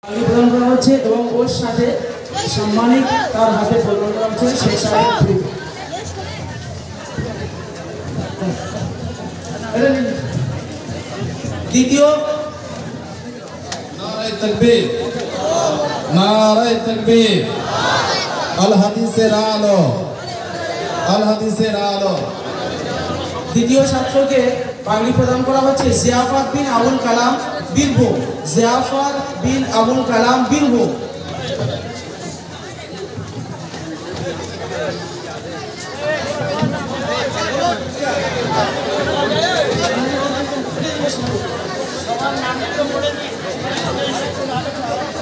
প্রদান করা হচ্ছে এবং ওর সাথে সম্মানিত তার হাতে প্রদান করা হচ্ছে শেখ সাহেব। দ্বিতীয় নারায়ে তাকবীর, নারায়ে তাকবীর, আল হাদিসের আলো, আল হাদিসের আলো। দ্বিতীয় ছাত্রকে পাগড়ি প্রদান করা হচ্ছে জিয়াফত বিন আবুল কালাম বীরভূম, জিয়াফত বিন আবুল কালাম বীরভূম।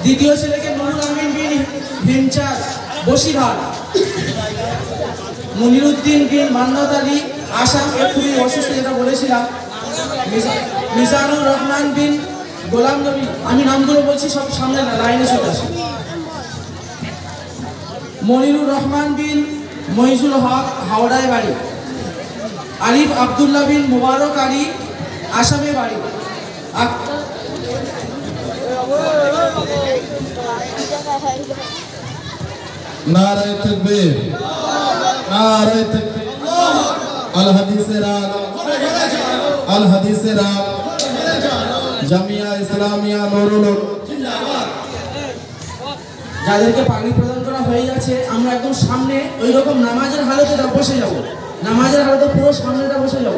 দ্বিতীয় ছেলেকে নুরুল আমিন বিন হিমচাঁদ বসিরহাট, মনিরুদ্দিন বিন মান্নাত আলী আসাম, খুবই অসুস্থ যেটা বলেছিলাম। মিজানুর রহমান বিন গোলাম নবী, আমি নামগুলো বলছি সব সামনে না, লাইনে চলে আসে। মনিরুর রহমান বিন মহিজুল হক হাওড়ায় বাড়ি। আরিফ আবদুল্লাহ বিন মুবারক আলী আসামে বাড়ি। নারায়ে তাকবীর, নারায়ে তাকবীর, আল হাদিসের আলো, আল হাদিসের আলো, জামিয়া ইসলামিয়া নুরুল জিন্দাবাদ। যাদেরকে পাগড়ি প্রদান করা হয়ে গেছে, আমরা একদম সামনে ওই রকম নামাজের হালতে বসে যাব, নামাজের হালতে পুরো সামনেটা বসে যাব।